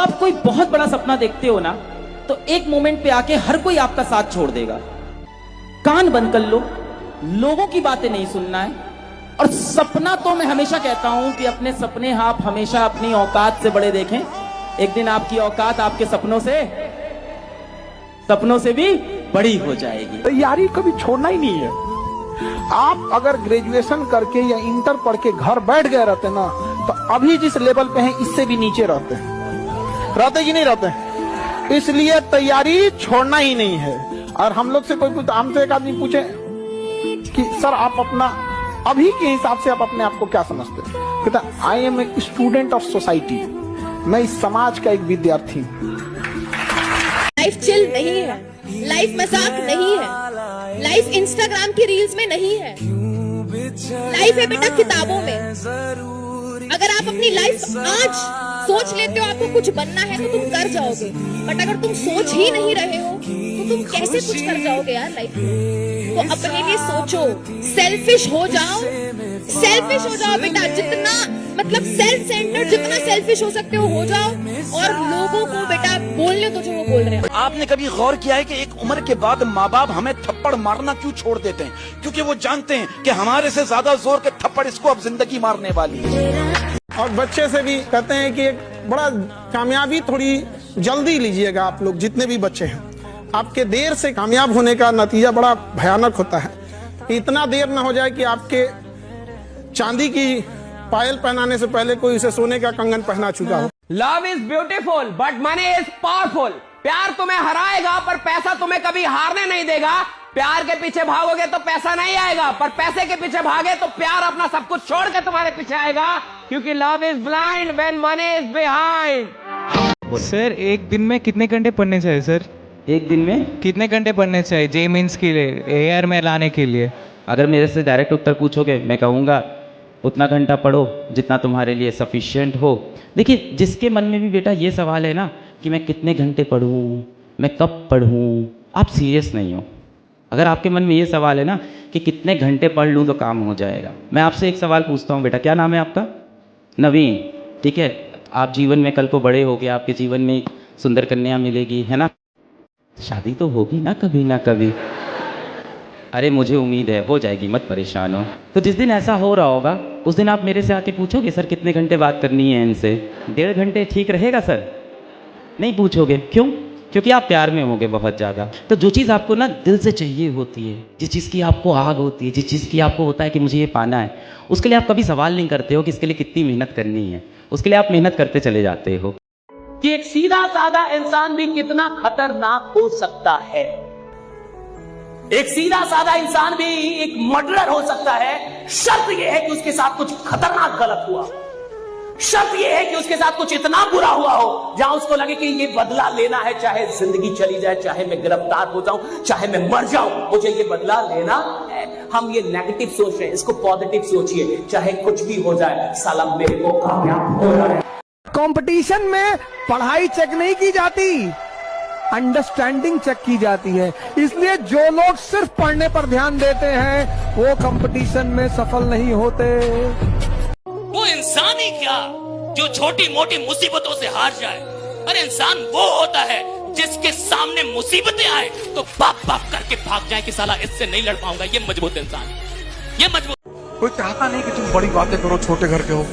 आप कोई बहुत बड़ा सपना देखते हो ना, तो एक मोमेंट पे आके हर कोई आपका साथ छोड़ देगा। कान बंद कर लो, लोगों की बातें नहीं सुनना है। और सपना तो मैं हमेशा कहता हूं कि अपने सपने आप हमेशा अपनी औकात से बड़े देखें। एक दिन आपकी औकात आपके सपनों से भी बड़ी हो जाएगी। तैयारी कभी छोड़ना ही नहीं है। आप अगर ग्रेजुएशन करके या इंटर पढ़ के घर बैठ गए रहते ना, तो अभी जिस लेवल पे हैं इससे भी नीचे रहते कि नहीं रहते। इसलिए तैयारी छोड़ना ही नहीं है। और हम लोग से हमसे एक आदमी पूछे कि सर आप अपना अभी के हिसाब से आप अपने आप को क्या समझते हैं, कहता I am a student of society, मैं इस समाज का एक विद्यार्थी। लाइफ चिल नहीं है, लाइफ मजाक नहीं है, लाइफ इंस्टाग्राम की रील्स में नहीं है, लाइफ है बेटा किताबों में। अगर आप अपनी लाइफ आज सोच लेते हो आपको कुछ बनना है तो तुम कर जाओगे, बट अगर तुम सोच ही नहीं रहे हो तो तुम कैसे कुछ कर जाओगे यार लाइफ में। तो अपने लिए सोचो, सेल्फिश हो जाओ बेटा, जितना मतलब सेल्फ सेंटर्ड, जितना सेल्फिश हो सकते हो जाओ, और लोगों को बेटा बोलने दो जो वो बोल रहे हैं। आपने कभी गौर किया है कि एक उम्र के बाद माँ बाप हमें थप्पड़ मारना क्यों छोड़ देते हैं? क्योंकि वो जानते हैं कि हमारे से ज्यादा जोर के थप्पड़ इसको अब जिंदगी मारने वाली है। और बच्चे से भी कहते हैं कि एक बड़ा कामयाबी थोड़ी जल्दी लीजिएगा। आप लोग जितने भी बच्चे हैं, आपके देर से कामयाब होने का नतीजा बड़ा भयानक होता है। इतना देर ना हो जाए कि आपके चांदी की पायल पहनाने से पहले कोई उसे सोने का कंगन पहना चुका हो। Love is beautiful but money is powerful. प्यार तुम्हें हराएगा पर पैसा तुम्हें कभी हारने नहीं देगा। प्यार के पीछे भागोगे तो पैसा नहीं आएगा, पर पैसे के पीछे भागे तो प्यार अपना सब कुछ छोड़ के तुम्हारे पीछे आएगा, क्योंकि love is blind when money is behind. Sir एक दिन में कितने घंटे पढ़ने चाहिए सर? एक दिन में कितने घंटे पढ़ने चाहिए जे मीन्स के लिए, एआर में लाने के लिए? अगर मेरे से डायरेक्ट उत्तर पूछोगे, मैं कहूँगा उतना घंटा पढ़ो जितना तुम्हारे लिए सफिशिएंट हो। देखिए, जिसके मन में भी बेटा ये सवाल है ना कि मैं कितने घंटे पढ़ूँ, मैं कब पढ़ूँ, आप सीरियस नहीं हो। अगर आपके मन में ये सवाल है ना कि कितने घंटे पढ़ लूँ तो काम हो जाएगा, मैं आपसे एक सवाल पूछता हूँ बेटा, क्या नाम है आपका? नवीन, ठीक है। आप जीवन में कल को बड़े हो गए, आपके जीवन में सुंदर कन्या मिलेगी, है ना? शादी तो होगी ना कभी ना कभी। अरे मुझे उम्मीद है हो जाएगी, मत परेशान हो। तो जिस दिन ऐसा हो रहा होगा उस दिन आप मेरे से आके पूछोगे सर कितने घंटे बात करनी है इनसे? 1.5 घंटे ठीक रहेगा सर? नहीं पूछोगे, क्यों? क्योंकि आप प्यार में होगे बहुत ज़्यादा। तो जो चीज़ आपको ना दिल से चाहिए होती है, जिस चीज़ की आपको आग होती है, जिस चीज़ की आपको होता है कि मुझे ये पाना है, उसके लिए आप कभी सवाल नहीं करते हो कि इसके लिए कितनी मेहनत करनी है। उसके लिए आप मेहनत करते चले जाते हो। कि एक सीधा साधा इंसान भी कितना खतरनाक हो सकता है। एक सीधा साधा इंसान भी एक मर्डरर हो सकता है। शर्त यह है कि उसके साथ कुछ खतरनाक गलत हुआ। शर्त यह है कि उसके साथ कुछ इतना बुरा हुआ हो जहां उसको लगे कि ये बदला लेना है, चाहे जिंदगी चली जाए, चाहे मैं गिरफ्तार हो जाऊं, चाहे मैं मर जाऊं, मुझे ये बदला लेना है। हम ये नेगेटिव सोच रहे हैं, इसको पॉजिटिव सोचिए। चाहे कुछ भी हो जाए, साला मेरे को कामयाब होना है। कंपटीशन में पढ़ाई चेक नहीं की जाती, अंडरस्टैंडिंग चेक की जाती है। इसलिए जो लोग सिर्फ पढ़ने पर ध्यान देते हैं वो कंपटीशन में सफल नहीं होते। वो इंसान ही क्या जो छोटी मोटी मुसीबतों से हार जाए। अरे इंसान वो होता है जिसके सामने मुसीबतें आए तो बाप बाप करके भाग जाए कि साला इससे नहीं लड़ पाऊंगा। ये मजबूत इंसान, ये मजबूत। कोई चाहता नहीं कि तुम बड़ी बातें करो, छोटे घर के हो,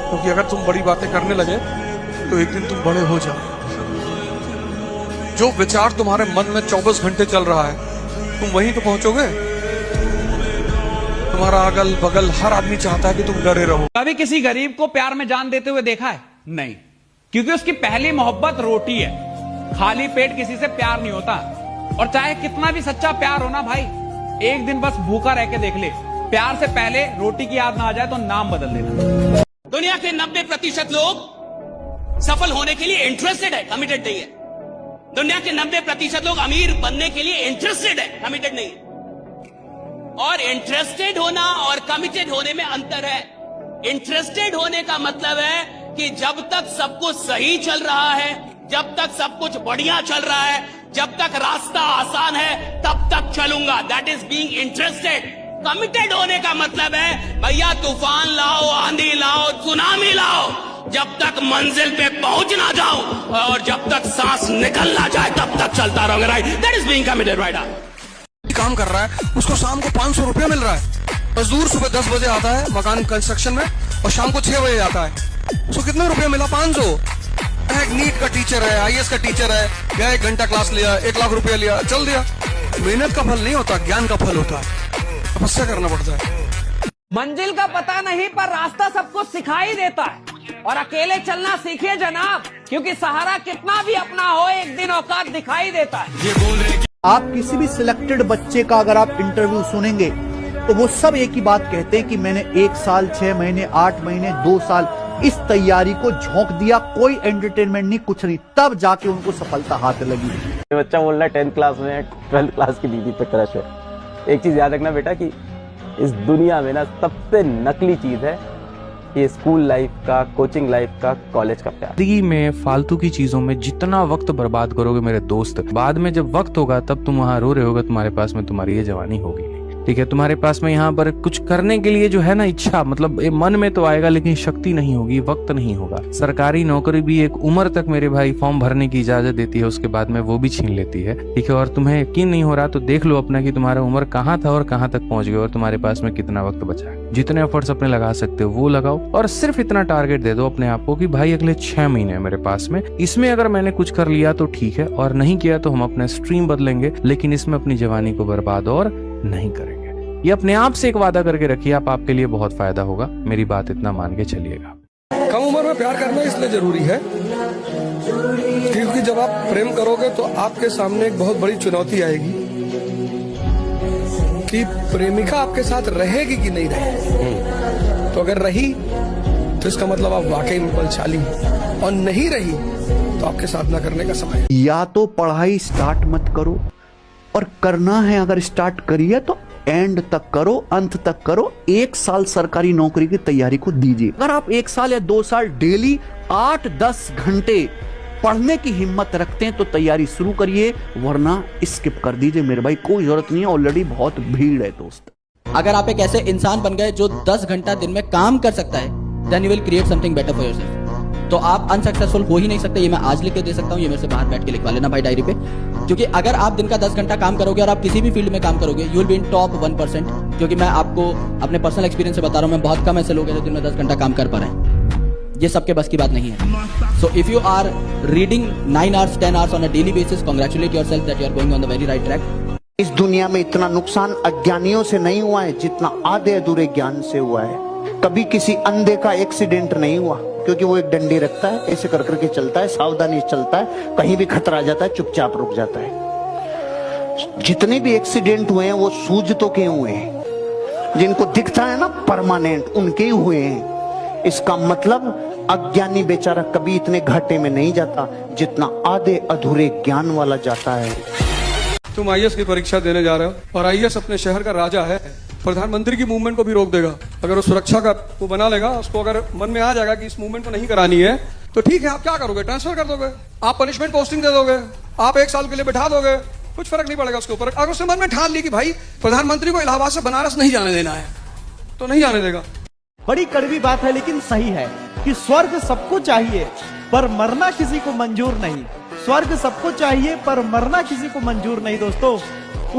क्योंकि अगर तुम बड़ी बातें करने लगे तो एक दिन तुम बड़े हो जाओ। जो विचार तुम्हारे मन में 24 घंटे चल रहा है, तुम वहीं तो पहुंचोगे। तुम्हारा अगल बगल हर आदमी चाहता है कि तुम डरे रहो। कभी किसी गरीब को प्यार में जान देते हुए देखा है? नहीं, क्योंकि उसकी पहली मोहब्बत रोटी है। खाली पेट किसी से प्यार नहीं होता। और चाहे कितना भी सच्चा प्यार हो ना भाई, एक दिन बस भूखा रह के देख ले, प्यार से पहले रोटी की याद ना आ जाए तो नाम बदल देना। दुनिया के 90% लोग सफल होने के लिए इंटरेस्टेड है, कमिटेड नहीं है। दुनिया के 90% लोग अमीर बनने के लिए इंटरेस्टेड है, कमिटेड नहीं है। और इंटरेस्टेड होना और कमिटेड होने में अंतर है। इंटरेस्टेड होने का मतलब है कि जब तक सब कुछ सही चल रहा है, जब तक सब कुछ बढ़िया चल रहा है, जब तक रास्ता आसान है, तब तक चलूंगा। That is being interested. Committed होने का मतलब है भैया तूफान लाओ, आंधी लाओ, सुनामी लाओ, जब तक मंजिल पे पहुंच ना जाओ और जब तक सांस निकल ना जाए तब तक चलता रहोगे, right? That is being committed, right? काम कर रहा है, उसको शाम को 500 रुपया मिल रहा है। मजदूर सुबह 10 बजे आता है मकान कंस्ट्रक्शन में और शाम को 6 बजे आता है। उसको कितना रुपया मिला? 500। एक नीट का टीचर है, IAS का टीचर है, गया 1 घंटा क्लास लिया, 1 लाख रुपया लिया, चल दिया। मेहनत का फल नहीं होता, ज्ञान का फल होता है, तपस्या करना पड़ता है। मंजिल का पता नहीं पर रास्ता सबको सिखाई देता है, और अकेले चलना सीखिए जनाब, क्योंकि सहारा कितना भी अपना हो एक दिन औकात दिखाई देता है। आप किसी भी सिलेक्टेड बच्चे का अगर आप इंटरव्यू सुनेंगे तो वो सब एक ही बात कहते हैं कि मैंने 1 साल 6 महीने 8 महीने 2 साल इस तैयारी को झोंक दिया, कोई एंटरटेनमेंट नहीं, कुछ नहीं, तब जाके उनको सफलता हाथ लगी। बच्चा बोल रहा है 10th क्लास में 12th क्लास की दीदी पे क्रश है। एक चीज याद रखना बेटा कि इस दुनिया में ना सबसे नकली चीज है ये स्कूल लाइफ का, कोचिंग लाइफ का, कॉलेज का प्यार। जिंदगी में फालतू की चीजों में जितना वक्त बर्बाद करोगे मेरे दोस्त, बाद में जब वक्त होगा तब तुम वहां रो रहे होगे, तुम्हारे पास में तुम्हारी ये जवानी होगी नहीं। ठीक है, तुम्हारे पास में यहाँ पर कुछ करने के लिए जो है ना इच्छा, मतलब ये मन में तो आएगा लेकिन शक्ति नहीं होगी, वक्त नहीं होगा। सरकारी नौकरी भी एक उम्र तक मेरे भाई फॉर्म भरने की इजाजत देती है, उसके बाद में वो भी छीन लेती है। ठीक है, और तुम्हें यकीन नहीं हो रहा तो देख लो अपना कि तुम्हारा उम्र कहाँ था और कहाँ तक पहुंच गए और तुम्हारे पास में कितना वक्त बचा है। जितने एफर्ट्स अपने लगा सकते हो वो लगाओ, और सिर्फ इतना टारगेट दे दो अपने आप को कि भाई अगले 6 महीने है मेरे पास में, इसमें अगर मैंने कुछ कर लिया तो ठीक है, और नहीं किया तो हम अपने स्ट्रीम बदलेंगे, लेकिन इसमें अपनी जवानी को बर्बाद और नहीं करेंगे। ये अपने आप से एक वादा करके रखिए, आपके लिए बहुत फायदा होगा। मेरी बात इतना मान के चलिएगा। कम उम्र में प्यार करना इसलिए जरूरी है क्योंकि जब आप प्रेम करोगे तो आपके सामने एक बहुत बड़ी चुनौती आएगी कि प्रेमिका आपके साथ रहेगी कि नहीं रहेगी। तो अगर रही तो इसका मतलब आप वाकई में बलशाली हैं, और नहीं रही तो आपके साधना करने का समय है। या तो पढ़ाई स्टार्ट मत करो, और करना है अगर स्टार्ट करिए तो एंड तक करो, अंत तक करो। 1 साल सरकारी नौकरी की तैयारी को दीजिए। अगर आप 1 साल या 2 साल डेली 8-10 घंटे पढ़ने की हिम्मत रखते हैं तो तैयारी शुरू करिए, वरना स्किप कर दीजिए मेरे भाई, कोई जरूरत नहीं है, ऑलरेडी बहुत भीड़ है दोस्त। अगर आप एक ऐसे इंसान बन गए जो 10 घंटा दिन में काम कर सकता है, then you will create something better for yourself. तो आप अनसक्सेसफुल हो ही नहीं सकते। ये मैं आज लिख के दे सकता हूँ, ये मेरे से बाहर बैठ के लिखवा लेना भाई डायरी पे। क्योंकि अगर आप दिन का 10 घंटा काम करोगे और आप किसी भी फील्ड में काम करोगे, you will be in top 1%। क्योंकि मैं आपको अपने पर्सनल एक्सपीरियंस से बता रहा हूँ, मैं बहुत कम ऐसे लोग हैं जो दिन में 10 घंटा काम कर पा रहे हैं। ये सबके बस की बात नहीं है। So if you are reading 9 hours 10 hours on a daily basis, congratulate yourself that you are going on the very right track. इस दुनिया में इतना नुकसान अज्ञानियों से नहीं हुआ है जितना आधे अधूरे ज्ञान से हुआ है। कभी किसी अंधे का एक्सीडेंट नहीं हुआ, क्योंकि वो एक डंडी रखता है, ऐसे कर करके चलता है, सावधानी चलता है, कहीं भी खतरा आ जाता है चुपचाप रुक जाता है। जितने भी एक्सीडेंट हुए हैं वो सूझतों के हुए हैं, जिनको दिखता है ना परमानेंट, उनके ही हुए हैं। इसका मतलब अज्ञानी बेचारा कभी इतने घाटे में नहीं जाता जितना आधे अधूरे ज्ञान वाला जाता है। तुम IAS की परीक्षा देने जा रहे हो, और IAS अपने शहर का राजा है, प्रधानमंत्री की मूवमेंट को भी रोक देगा। अगर वो सुरक्षा का वो बना लेगा, उसको अगर मन में आ जाएगा कि इस मूवमेंट को नहीं करानी है, तो ठीक है, आप क्या करोगे? ट्रांसफर कर दोगे, आप पनिशमेंट पोस्टिंग दे दोगे, आप 1 साल के लिए बैठा दोगे, कुछ फर्क नहीं पड़ेगा उसके ऊपर। अगर उसने मन में ठान ली कि भाई प्रधानमंत्री को इलाहाबाद से बनारस नहीं जाने देना है, तो नहीं जाने देगा। बड़ी कड़वी बात है लेकिन सही है कि स्वर्ग सबको चाहिए पर मरना किसी को मंजूर नहीं। स्वर्ग सबको चाहिए पर मरना किसी को मंजूर नहीं दोस्तों।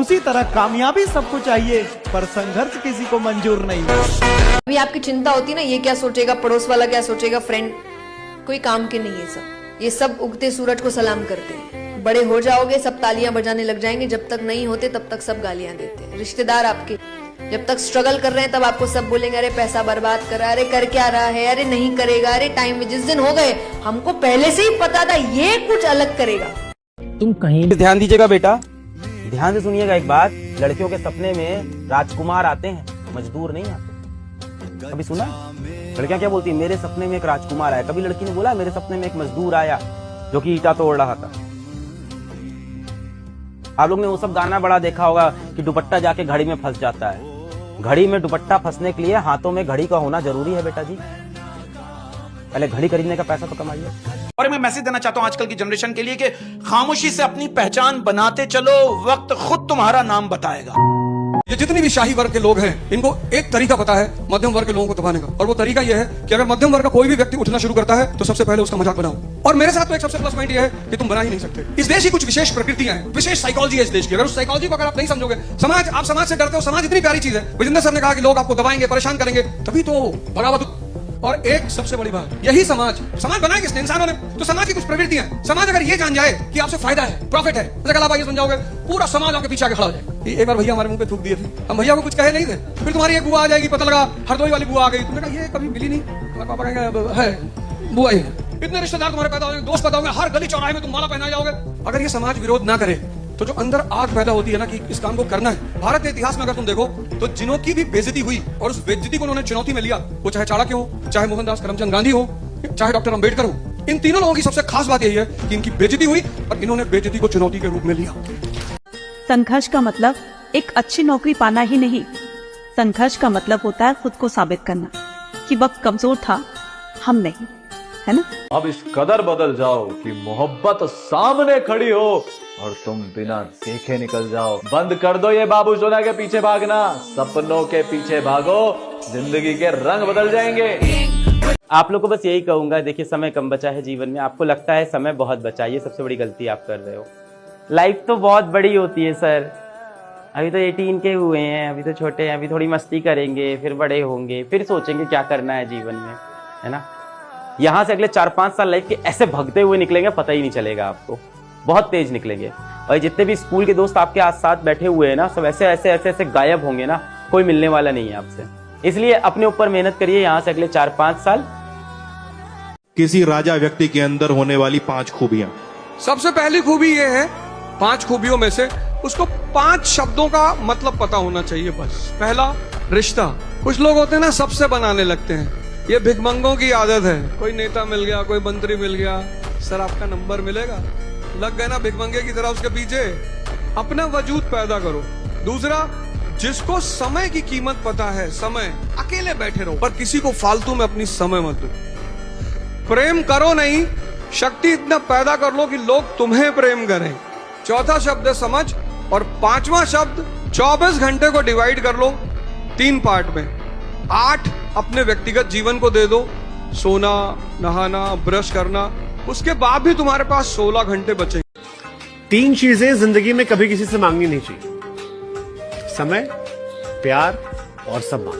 उसी तरह कामयाबी सबको चाहिए पर संघर्ष किसी को मंजूर नहीं। अभी आपकी चिंता होती ना, ये क्या सोचेगा, पड़ोस वाला क्या सोचेगा, फ्रेंड, कोई काम के नहीं है सब। ये सब उगते सूरज को सलाम करते हैं। बड़े हो जाओगे सब तालियां बजाने लग जाएंगे, जब तक नहीं होते तब तक सब गालियां देते हैं। रिश्तेदार आपके जब तक स्ट्रगल कर रहे हैं तब आपको सब बोलेंगे अरे पैसा बर्बाद कर रहा है, अरे कर क्या रहा है, अरे नहीं करेगा, अरे टाइम में जिस दिन हो गए हमको पहले से ही पता था ये कुछ अलग करेगा। तुम कहीं ध्यान दीजिएगा बेटा, ध्यान से सुनिएगा एक बात। लड़कियों के सपने में राजकुमार आते हैं, मजदूर नहीं आते। कभी सुना लड़कियां क्या बोलती है? मेरे सपने में एक राजकुमार आया। कभी लड़की ने बोला मेरे सपने में एक मजदूर आया जो कि ईटा तोड़ रहा था? आप लोग ने वो सब गाना बड़ा देखा होगा कि दुपट्टा जाके घड़ी में फंस जाता है। घड़ी में दुपट्टा फंसने के लिए हाथों में घड़ी का होना जरूरी है बेटा जी। पहले घड़ी खरीदने का पैसा तो कमाइए। और मैं मैसेज देना चाहता हूं आजकल की जनरेशन के लिए कि खामोशी से अपनी पहचान बनाते चलो, वक्त खुद तुम्हारा नाम बताएगा। ये जितनी भी शाही वर्ग के लोग हैं, इनको एक तरीका पता है मध्यम वर्ग के लोगों को दबाने का, और वो तरीका ये है कि अगर मध्यम वर्ग का कोई भी व्यक्ति उठना शुरू करता है तो सबसे पहले उसका मजाक बनाओ। और मेरे साथ तो एक सबसे प्लस पॉइंट ये है कि तुम बना ही नहीं सकते। इस देश की कुछ विशेष प्रकृतियां हैं, विशेष साइकोलॉजी है इस देश की। अगर उस साइकोलॉजी को अगर आप नहीं समझोगे, आप समाज से डरते हो। समाज इतनी प्यारी चीज है। विजेंद्र सर ने कहा कि लोग आपको दबाएंगे, परेशान करेंगे, तभी तो बगावत। और एक सबसे बड़ी बात, यही समाज बनाया किसने? इंसानों ने। तो समाज की कुछ प्रवृत्तियां, समाज अगर ये जान जाए कि आपसे फायदा है, प्रॉफिट है, तो कल आप आगे समझाओगे, पूरा समाज आपके पीछे आके खड़ा हो जाए। एक बार भैया हमारे मुंह पे थूक दिए थे, हम भैया को कुछ कहे नहीं थे। फिर तुम्हारी एक बुआ आ जाएगी, पता लगा हरदोई वाली बुआ आ गई, तुमने कहा ये कभी मिली नहीं, पापा कहेंगे है बुआ ही है। इतने रिश्तेदार तुम्हारे पैदा होंगे, दोस्त पैदा होंगे, हर गली चौराहे में तुम माला पहना जाओगे। अगर ये समाज विरोध ना करे तो जो अंदर आग पैदा होती है ना कि इस काम को करना है। भारत के इतिहास में अगर तुम देखो तो जिनों की भी बेइज्जती हुई और उस बेइज्जती को उन्होंने चुनौती में लिया, वो चाहे चाणक्य हो, चाहे मोहनदास करमचंद गांधी हो, चाहे डॉक्टर अंबेडकर हो, इन तीनों लोगों की सबसे खास बात यही है कि इनकी बेइज्जती हुई और इन्होंने बेइज्जती को चुनौती के रूप में लिया। संघर्ष का मतलब एक अच्छी नौकरी पाना ही नहीं, संघर्ष का मतलब होता है खुद को साबित करना कि वक्त कमजोर था, हम नहीं, है ना। अब इस कदर बदल जाओ कि मोहब्बत सामने खड़ी हो और तुम बिना देखे निकल जाओ। बंद कर दो ये बाबू सोना के पीछे भागना, सपनों के पीछे भागो, जिंदगी के रंग बदल जाएंगे। आप लोग को बस यही कहूंगा, देखिए समय कम बचा है जीवन में। आपको लगता है समय बहुत बचा है, ये सबसे बड़ी गलती आप कर रहे हो। लाइफ तो बहुत बड़ी होती है सर। अभी तो 18 के हुए हैं, अभी तो छोटे हैं, अभी थोड़ी मस्ती करेंगे, फिर बड़े होंगे, फिर सोचेंगे क्या करना है जीवन में, है ना। यहाँ से अगले 4-5 साल लाइफ के ऐसे भगते हुए निकलेंगे, पता ही नहीं चलेगा आपको, बहुत तेज निकलेंगे। और जितने भी स्कूल के दोस्त आपके साथ बैठे हुए हैं ना, सब ऐसे ऐसे ऐसे ऐसे गायब होंगे ना, कोई मिलने वाला नहीं है आपसे। इसलिए अपने ऊपर मेहनत करिए यहाँ से अगले 4-5 साल। किसी राजा व्यक्ति के अंदर होने वाली 5 खूबियां। सबसे पहली खूबी ये है, 5 खूबियों में से उसको 5 शब्दों का मतलब पता होना चाहिए बस। पहला, रिश्ता। कुछ लोग होते हैं ना, सबसे बनाने लगते हैं, ये भिखमंगों की आदत है। कोई नेता मिल गया, कोई मंत्री मिल गया, सर आपका नंबर मिलेगा, लग गए ना भिखमंगे की तरह उसके पीछे। अपना वजूद पैदा करो। दूसरा, जिसको समय की कीमत पता है, समय, अकेले बैठे रहो, पर किसी को फालतू में अपनी समय मत दो। प्रेम करो नहीं, शक्ति इतना पैदा कर लो कि लोग तुम्हें प्रेम करें। चौथा शब्द है समझ, और 5वां शब्द 24 घंटे को डिवाइड कर लो 3 पार्ट में। 8 अपने व्यक्तिगत जीवन को दे दो, सोना, नहाना, ब्रश करना, उसके बाद भी तुम्हारे पास 16 घंटे बचेंगे। 3 चीजें जिंदगी में कभी किसी से मांगनी नहीं चाहिए, समय, प्यार और सम्मान।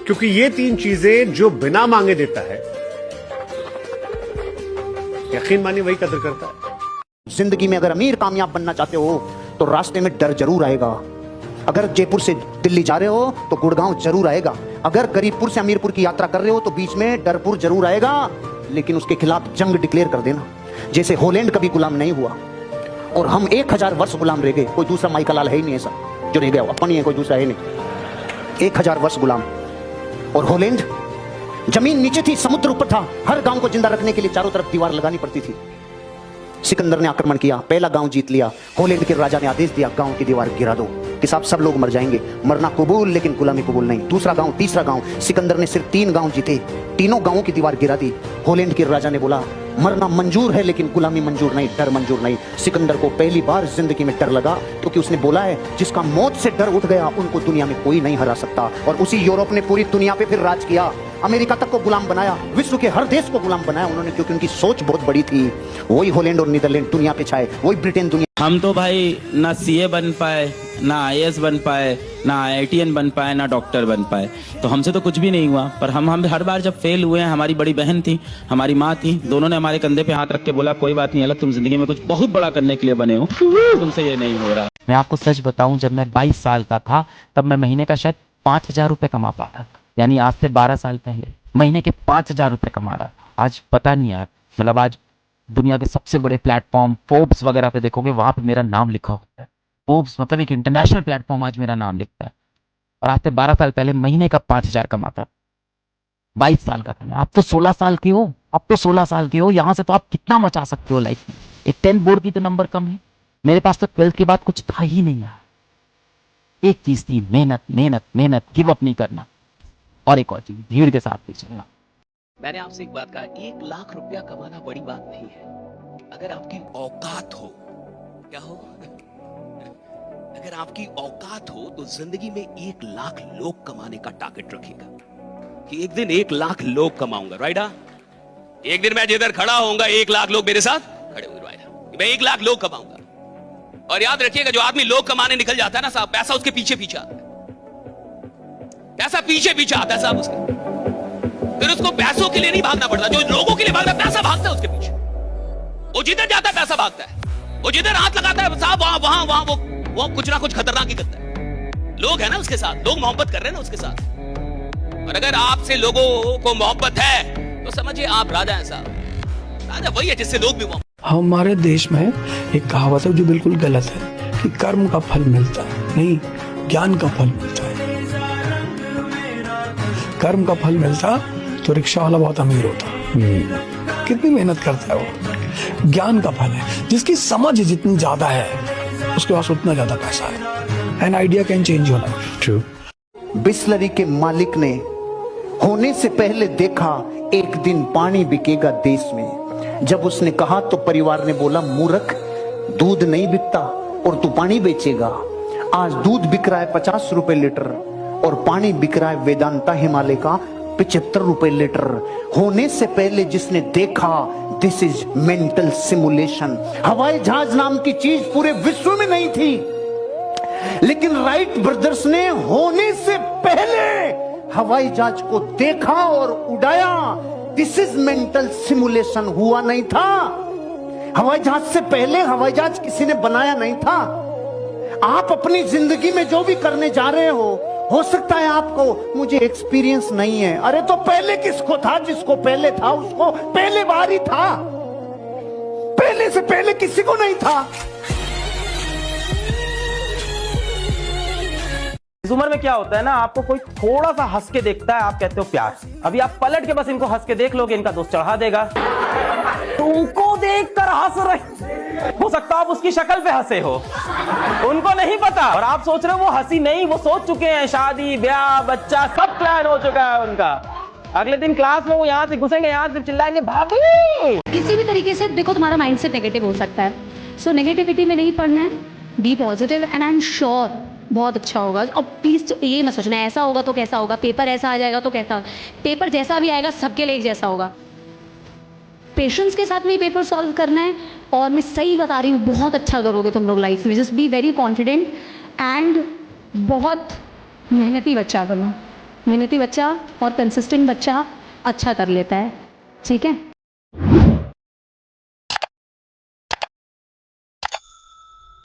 क्योंकि ये 3 चीजें जो बिना मांगे देता है, यकीन मानिए वही कदर करता है। जिंदगी में अगर अमीर कामयाब बनना चाहते हो तो रास्ते में डर जरूर आएगा। अगर जयपुर से दिल्ली जा रहे हो तो गुड़गांव जरूर आएगा। अगर गरीबपुर से अमीरपुर की यात्रा कर रहे हो तो बीच में डरपुर जरूर आएगा, लेकिन उसके खिलाफ जंग डिक्लेयर कर देना। जैसे हॉलैंड कभी गुलाम नहीं हुआ और हम 1000 वर्ष गुलाम रह गए। कोई दूसरा माइकल लाल है ही नहीं ऐसा जो रह गया, अपन ही है, कोई दूसरा है नहीं। 1000 वर्ष गुलाम। और हॉलैंड, जमीन नीचे थी, समुद्र ऊपर था, हर गांव को जिंदा रखने के लिए चारों तरफ दीवार लगानी पड़ती थी। सिकंदर ने आक्रमण किया, पहला गांव जीत लिया। हॉलैंड के राजा ने आदेश दिया, गांव की दीवार गिरा दो कि साहब सब लोग मर जाएंगे, मरना कबूल लेकिन गुलामी कबूल नहीं। दूसरा गांव, तीसरा गांव, सिकंदर ने सिर्फ 3 गांव जीते, तीनों गांवों की दीवार गिरा दी। हॉलैंड के राजा ने बोला मरना मंजूर है लेकिन गुलामी मंजूर नहीं, डर मंजूर नहीं। सिकंदर को पहली बार जिंदगी में डर लगा, क्योंकि उसने बोला है जिसका मौत से डर उठ गया उनको दुनिया में कोई नहीं हरा सकता। और उसी यूरोप ने पूरी दुनिया पे फिर राज किया, अमेरिका तक को गुलाम बनाया, विश्व के हर देश को गुलाम बनाया उन्होंने, क्योंकि उनकी सोच बहुत बड़ी थी। वही हॉलैंड और नीदरलैंड दुनिया पे छाए, वही ब्रिटेन दुनिया। हम तो भाई ना सीए बन पाए, ना आईएएस बन पाए, ना आईआईटीएन बन पाए, ना डॉक्टर बन पाए, तो हमसे तो कुछ भी नहीं हुआ। पर हम हर बार जब फेल हुए हैं, हमारी बड़ी बहन थी, हमारी माँ थी, दोनों ने हमारे कंधे पे हाथ रख के बोला कोई बात नहीं अलग, तुम जिंदगी में कुछ बहुत बड़ा करने के लिए बने हो, तुमसे ये नहीं हो रहा। मैं आपको सच बताऊं, जब मैं 22 साल का था तब मैं महीने का शायद 5000 रुपये कमा पाता, यानी आज से 12 साल पहले महीने के 5000 रुपये कमा रहा। आज पता नहीं यार, मतलब आज दुनिया के सबसे बड़े प्लेटफॉर्म फोर्ब्स वगैरह पे देखोगे, वहां पे मेरा नाम लिखा होता है। फोर्ब्स मतलब एक इंटरनेशनल प्लेटफॉर्म, आज मेरा नाम लिखता है। और आज से 12 साल पहले महीने का 5000 कमाता, 22 साल का था। आप तो 16 साल के हो, अब तो 16 साल के हो, यहाँ से तो आप कितना मचा सकते हो लाइफ में। एक 10 बोर्ड की तो नंबर कम है, मेरे पास तो 12th के बाद कुछ था ही नहीं यार। एक चीज थी, मेहनत मेहनत मेहनत, गिव अप नहीं करना, और एक और चीज भीड़ के साथ भी चलना। मैंने आपसे एक बात कहा, 1 लाख रुपया कमाना बड़ी बात नहीं है, अगर आपकी औकात हो। क्या हो? अगर आपकी औकात हो तो जिंदगी में 1 लाख लोग कमाने का टारगेट रखिएगा कि एक दिन 1 लाख लोग कमाऊंगा, राइट? एक दिन मैं जिधर खड़ा होऊंगा 1 लाख लोग मेरे साथ खड़े होंगे, राइट? मैं 1 लाख लोग कमाऊंगा। और याद रखिएगा, जो आदमी लोग कमाने निकल जाता है ना साहब, पैसा उसके पीछे पीछे आता है, पैसा पीछे पीछे आता है साहब उसके। फिर उसको पैसों के लिए नहीं भागना पड़ता, जो लोगों के लिए भागता है, पैसा भागता है उसके पीछे। वो जिधर जाता है पैसा भागता है, वो जिधर हाथ लगाता है साहब वहां वो कुछ ना कुछ खतरनाक ही करता है। लोग है ना उसके साथ, लोग मोहब्बत कर रहे हैं ना उसके साथ। और अगर आपसे लोगों को मोहब्बत है तो समझिए आप राजा हैं साहब। राजा वही है जिससे लोग भी मोहब्बत। हमारे देश में एक कहावत है जो बिल्कुल गलत है कि कर्म का फल मिलता है, नहीं, ज्ञान का फल मिलता है। कर्म का फल मिलता तो रिक्शा वाला बहुत अमीर होता, कितनी मेहनत करता है वो। ज्ञान का फल है, जिसकी समझ जितनी ज्यादा है उसके पास उतना ज्यादा पैसा है। An idea can change your life. True. Bisleri के मालिक ने होने से पहले देखा एक दिन पानी बिकेगा देश में। जब उसने कहा तो परिवार ने बोला, मूर्ख, दूध नहीं बिकता और तू पानी बेचेगा। आज दूध बिक रहा है 50 रुपए लीटर और पानी बिक रहा है वेदांता हिमालय का 75 रुपए लीटर। होने से पहले जिसने देखा, दिस इज मेंटल सिमुलेशन। हवाई जहाज नाम की चीज पूरे विश्व में नहीं थी, लेकिन राइट ब्रदर्स ने होने से पहले हवाई जहाज को देखा और उड़ाया। This is mental simulation. हुआ नहीं था। हवाई जहाज से पहले हवाई जहाज किसी ने बनाया नहीं था। आप अपनी जिंदगी में जो भी करने जा रहे हो सकता है आपको, मुझे एक्सपीरियंस नहीं है। अरे तो पहले किसको था? जिसको पहले था उसको पहले बार ही था, पहले से पहले किसी को नहीं था। इस उम्र में क्या होता है ना, आपको कोई थोड़ा सा हंस के देखता है, आप कहते हो प्यार। अभी आप पलट के बस इनको हंस के देख लोगे, इनका दोस्त चढ़ा देगा। तुमको देखकर हंस रहे, हो सकता है आप उसकी शक्ल पे हंसे हो, उनको नहीं पता। और आप सोच रहे हो वो हंसी नहीं, वो सोच चुके हैं, शादी ब्याह बच्चा सब प्लान हो चुका है उनका। अगले दिन क्लास में वो यहाँ से घुसेंगे, यहाँ से चिल्लाएंगे, भाभी। किसी भी तरीके से देखो तुम्हारा माइंडसेट नेगेटिव हो सकता है, सो नेगेटिविटी में नहीं पढ़ना है, be positive and I am sure बहुत अच्छा होगा। और प्लीज ये मत सोचना ऐसा होगा तो कैसा होगा, पेपर ऐसा आ जाएगा तो कैसा, पेपर जैसा भी आएगा सबके लिए एक जैसा होगा। पेशेंस के साथ में पेपर सॉल्व करना है। और मैं सही बता रही हूँ, बहुत अच्छा करोगे तुम लोग लाइफ में। Just be very confident and बहुत मेहनती बच्चा बनो। मेहनती बच्चा और कंसिस्टेंट बच्चा अच्छा कर लेता है, ठीक है।